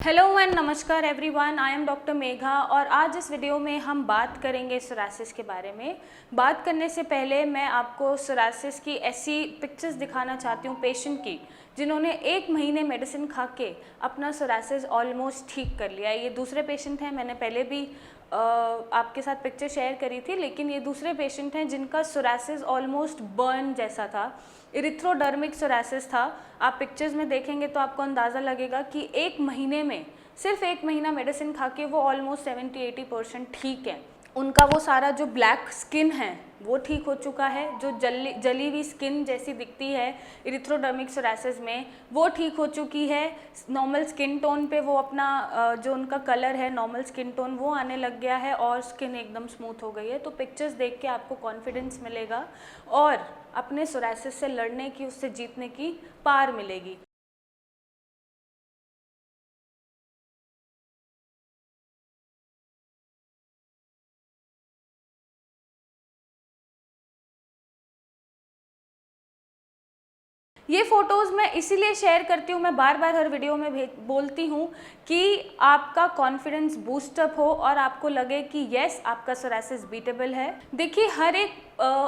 Hello and नमस्कार everyone, I am doctor Megha और आज इस वीडियो में हम बात करेंगे सोरासिस के बारे में। बात करने से पहले मैं आपको सोरासिस की ऐसी पिक्चर्स दिखाना चाहती हूँ पेशेंट की जिन्होंने 1 महीने मेडिसिन खा के अपना सोरासिस ऑलमोस्ट ठीक कर लिया है। ये दूसरे पेशेंट हैं, मैंने पहले भी आपके साथ पिक्चर शेयर करी थी, लेकिन ये दूसरे पेशेंट हैं जिनका सोरासिस ऑलमोस्ट बर्न जैसा था, इरिथ्रोडर्मिक सोरासिस था। आप पिक्चर्स में देखेंगे तो आपको अंदाज़ा लगेगा कि 1 महीने में, सिर्फ 1 महीना मेडिसिन खा के वो ऑलमोस्ट 70-80% ठीक है। उनका वो सारा जो ब्लैक स्किन है वो ठीक हो चुका है, जो जली हुई स्किन जैसी दिखती है इरिथ्रोडर्मिक सोरासिस में वो ठीक हो चुकी है। नॉर्मल स्किन टोन पे वो अपना जो उनका कलर है नॉर्मल स्किन टोन वो आने लग गया है और स्किन एकदम स्मूथ हो गई है। तो पिक्चर्स देख के आपको कॉन्फिडेंस मिलेगा और अपने सोरासिस से लड़ने की, उससे जीतने की पार मिलेगी। ये फ़ोटोज़ मैं इसीलिए शेयर करती हूँ, मैं बार बार हर वीडियो में बोलती हूँ कि आपका कॉन्फिडेंस बूस्टअप हो और आपको लगे कि यस, आपका सोरासिस बीटेबल है। देखिए, हर एक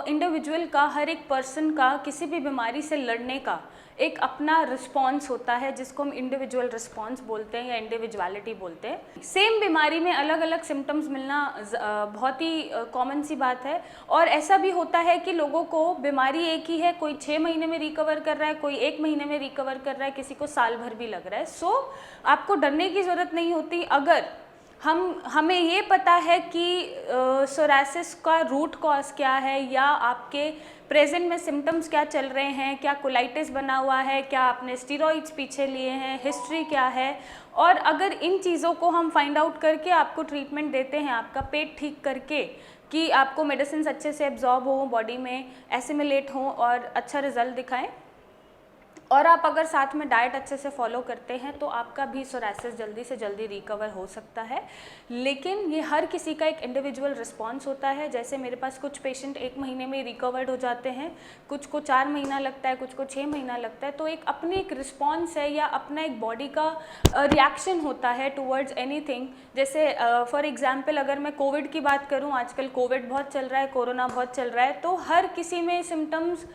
इंडिविजुअल का, हर एक पर्सन का किसी भी बीमारी से लड़ने का एक अपना रिस्पॉन्स होता है, जिसको हम इंडिविजुअल रिस्पॉन्स बोलते हैं या इंडिविजुअलिटी बोलते हैं। सेम बीमारी में अलग अलग सिम्टम्स मिलना बहुत ही कॉमन सी बात है और ऐसा भी होता है कि लोगों को बीमारी एक ही है, कोई 6 महीने में रिकवर कर रहा है, कोई 1 महीने में रिकवर कर रहा है, किसी को साल भर भी लग रहा है। सो आपको डरने की ज़रूरत नहीं होती अगर हमें ये पता है कि सोरासिस का रूट कॉज क्या है या आपके प्रेजेंट में सिम्टम्स क्या चल रहे हैं, क्या कोलाइटिस बना हुआ है, क्या आपने स्टीरॉइड्स पीछे लिए हैं, हिस्ट्री क्या है। और अगर इन चीज़ों को हम फाइंड आउट करके आपको ट्रीटमेंट देते हैं, आपका पेट ठीक करके कि आपको मेडिसिन अच्छे से एब्जॉर्ब हो, बॉडी में एसिमिलेट हो और अच्छा रिजल्ट दिखाएं, और आप अगर साथ में डाइट अच्छे से फॉलो करते हैं तो आपका भी सोरासिस जल्दी से जल्दी रिकवर हो सकता है। लेकिन ये हर किसी का एक इंडिविजुअल रिस्पॉन्स होता है। जैसे मेरे पास कुछ पेशेंट 1 महीने में रिकवर्ड हो जाते हैं, कुछ को 4 महीना लगता है, कुछ को 6 महीना लगता है। तो एक अपनी एक रिस्पॉन्स है या अपना एक बॉडी का रिएक्शन होता है टूवर्ड्स एनीथिंग। जैसे फॉर एग्जाम्पल अगर मैं कोविड की बात करूँ, आजकल कोविड बहुत चल रहा है, कोरोना बहुत चल रहा है, तो हर किसी में सिम्टम्स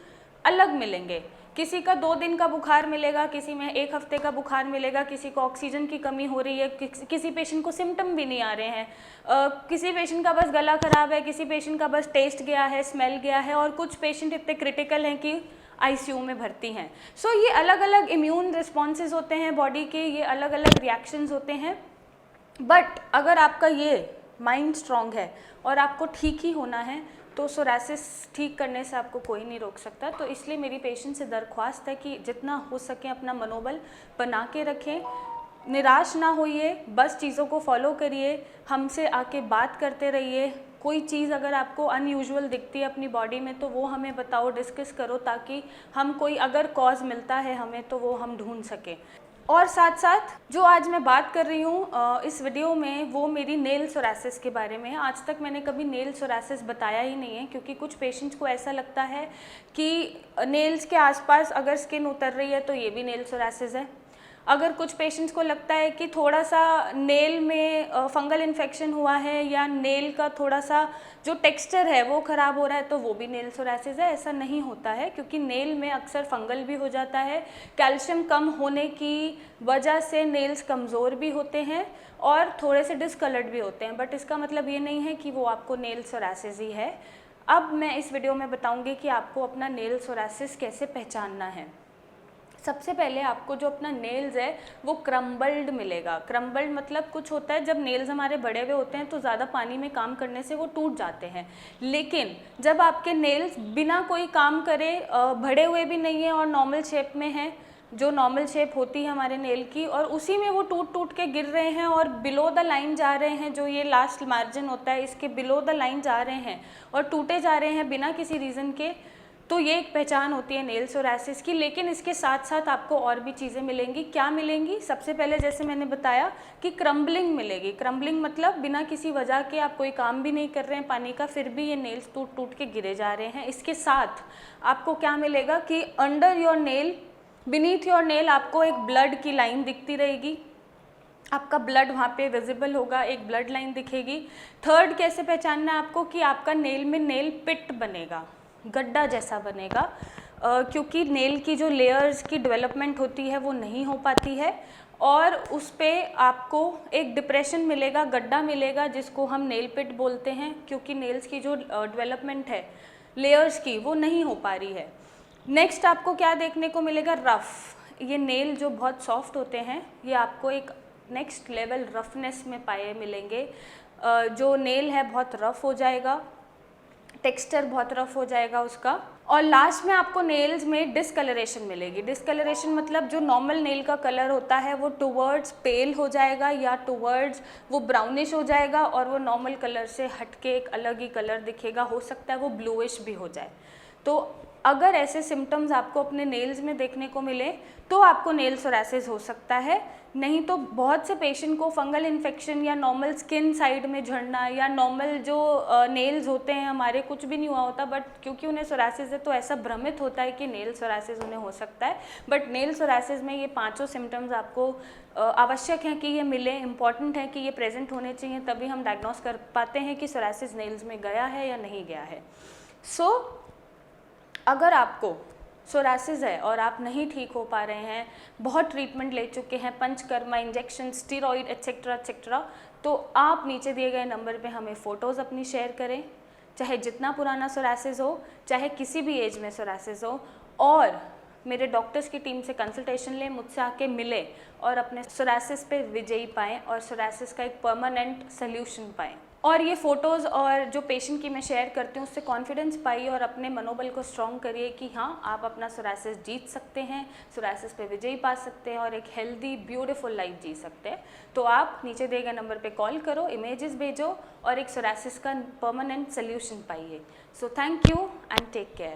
अलग मिलेंगे। किसी का 2 दिन का बुखार मिलेगा, किसी में 1 हफ्ते का बुखार मिलेगा, किसी को ऑक्सीजन की कमी हो रही है, किसी पेशेंट को सिम्टम भी नहीं आ रहे हैं, किसी पेशेंट का बस गला खराब है, किसी पेशेंट का बस टेस्ट गया है, स्मेल गया है, और कुछ पेशेंट इतने क्रिटिकल हैं कि आईसीयू में भर्ती हैं। सो ये अलग अलग इम्यून रिस्पॉन्सेज होते हैं बॉडी के, ये अलग अलग रिएक्शंस होते हैं। बट अगर आपका ये माइंड स्ट्रॉन्ग है और आपको ठीक ही होना है तो सोरासिस ठीक करने से आपको कोई नहीं रोक सकता। तो इसलिए मेरी पेशेंट से दरख्वास्त है कि जितना हो सके अपना मनोबल बना के रखें, निराश ना होइए, बस चीज़ों को फॉलो करिए, हमसे आके बात करते रहिए। कोई चीज़ अगर आपको अनयूजुअल दिखती है अपनी बॉडी में तो वो हमें बताओ, डिस्कस करो, ताकि हम कोई अगर कॉज मिलता है हमें तो वो हम ढूंढ सकें। और साथ साथ जो आज मैं बात कर रही हूँ इस वीडियो में, वो मेरी नेल सोरासिस के बारे में है। आज तक मैंने कभी नेल सोरासिस बताया ही नहीं है, क्योंकि कुछ पेशेंट्स को ऐसा लगता है कि नेल्स के आसपास अगर स्किन उतर रही है तो ये भी नेल सोरासिस है। अगर कुछ पेशेंट्स को लगता है कि थोड़ा सा नेल में फंगल इन्फेक्शन हुआ है या नेल का थोड़ा सा जो टेक्सचर है वो ख़राब हो रहा है तो वो भी नेल सोरासिस है। ऐसा नहीं होता है, क्योंकि नेल में अक्सर फंगल भी हो जाता है, कैल्शियम कम होने की वजह से नेल्स कमज़ोर भी होते हैं और थोड़े से डिसकलर्ड भी होते हैं। बट इसका मतलब ये नहीं है कि वो आपको नेल सोरासिस ही है। अब मैं इस वीडियो में बताऊँगी कि आपको अपना नेल सोरासिस कैसे पहचानना है। सबसे पहले आपको जो अपना नेल्स है वो क्रम्बल्ड मिलेगा। क्रम्बल्ड मतलब कुछ होता है, जब नेल्स हमारे बड़े हुए होते हैं तो ज़्यादा पानी में काम करने से वो टूट जाते हैं। लेकिन जब आपके नेल्स बिना कोई काम करे बड़े हुए भी नहीं है और नॉर्मल शेप में हैं, जो नॉर्मल शेप होती है हमारे नेल की, और उसी में वो टूट टूट के गिर रहे हैं और बिलो द लाइन जा रहे हैं, जो ये लास्ट मार्जिन होता है इसके बिलो द लाइन जा रहे हैं और टूटे जा रहे हैं बिना किसी रीज़न के, तो ये एक पहचान होती है नेल सोरासिस की। लेकिन इसके साथ साथ आपको और भी चीज़ें मिलेंगी। क्या मिलेंगी? सबसे पहले जैसे मैंने बताया कि क्रम्बलिंग मिलेगी। क्रम्बलिंग मतलब बिना किसी वजह के आप कोई काम भी नहीं कर रहे हैं पानी का, फिर भी ये नेल्स टूट टूट के गिरे जा रहे हैं। इसके साथ आपको क्या मिलेगा कि under your nail, beneath your nail आपको एक ब्लड की लाइन दिखती रहेगी। आपका ब्लड वहाँ पे विजिबल होगा, एक ब्लड लाइन दिखेगी। थर्ड कैसे पहचानना है आपको कि आपका नेल में नेल पिट बनेगा, गड्ढा जैसा बनेगा, क्योंकि नेल की जो लेयर्स की डेवलपमेंट होती है वो नहीं हो पाती है और उस पर आपको एक डिप्रेशन मिलेगा, गड्ढा मिलेगा, जिसको हम नेल पिट बोलते हैं, क्योंकि नेल्स की जो डेवलपमेंट है लेयर्स की वो नहीं हो पा रही है। नेक्स्ट आपको क्या देखने को मिलेगा, रफ़। ये नेल जो बहुत सॉफ्ट होते हैं ये आपको एक नेक्स्ट लेवल रफनेस में पाए मिलेंगे। जो नेल है बहुत रफ़ हो जाएगा, टेक्सचर बहुत रफ़ हो जाएगा उसका। और लास्ट में आपको नेल्स में डिसकलरेशन मिलेगी। डिसकलरेशन मतलब जो नॉर्मल नेल का कलर होता है वो टुवर्ड्स पेल हो जाएगा या टुवर्ड्स वो ब्राउनिश हो जाएगा और वो नॉर्मल कलर से हटके एक अलग ही कलर दिखेगा, हो सकता है वो ब्लूइश भी हो जाए। तो अगर ऐसे सिम्टम्स आपको अपने नेल्स में देखने को मिले तो आपको नेल सोरासिस हो सकता है। नहीं तो बहुत से पेशेंट को फंगल इन्फेक्शन या नॉर्मल स्किन साइड में झड़ना या नॉर्मल जो नेल्स होते हैं हमारे कुछ भी नहीं हुआ होता, बट क्योंकि उन्हें सोरासिस है तो ऐसा भ्रमित होता है कि नेल सोरासिस उन्हें हो सकता है। बट नेल सोरासिस में ये पांचों सिम्टम्स आपको आवश्यक हैं कि ये मिले, इम्पॉर्टेंट है कि ये प्रेजेंट होने चाहिए, तभी हम डायग्नोस कर पाते हैं कि सोरासिस नेल्स में गया है या नहीं गया है। अगर आपको सोरासिस है और आप नहीं ठीक हो पा रहे हैं, बहुत ट्रीटमेंट ले चुके हैं, panchakarma, injection, steroid etcetera etcetera, तो आप नीचे दिए गए नंबर पे हमें फ़ोटोज़ अपनी शेयर करें, चाहे जितना पुराना सोरासिस हो, चाहे किसी भी एज में सोरासिस हो, और मेरे डॉक्टर्स की टीम से कंसल्टेशन लें, मुझसे आके मिले और अपने सोरासिस पे विजयी पाएँ और सोरासिस का एक परमानेंट सोल्यूशन पाएँ। और ये फ़ोटोज़ और जो पेशेंट की मैं शेयर करती हूँ उससे कॉन्फिडेंस पाइए और अपने मनोबल को स्ट्रॉन्ग करिए कि हाँ, आप अपना सोरासिस जीत सकते हैं, सोरासिस पे विजयी पा सकते हैं और एक हेल्दी ब्यूटीफुल लाइफ जी सकते हैं। तो आप नीचे दिए गए नंबर पे कॉल करो, इमेजेस भेजो और एक सोरासिस का परमानेंट सोल्यूशन पाइए। So thank you and take care.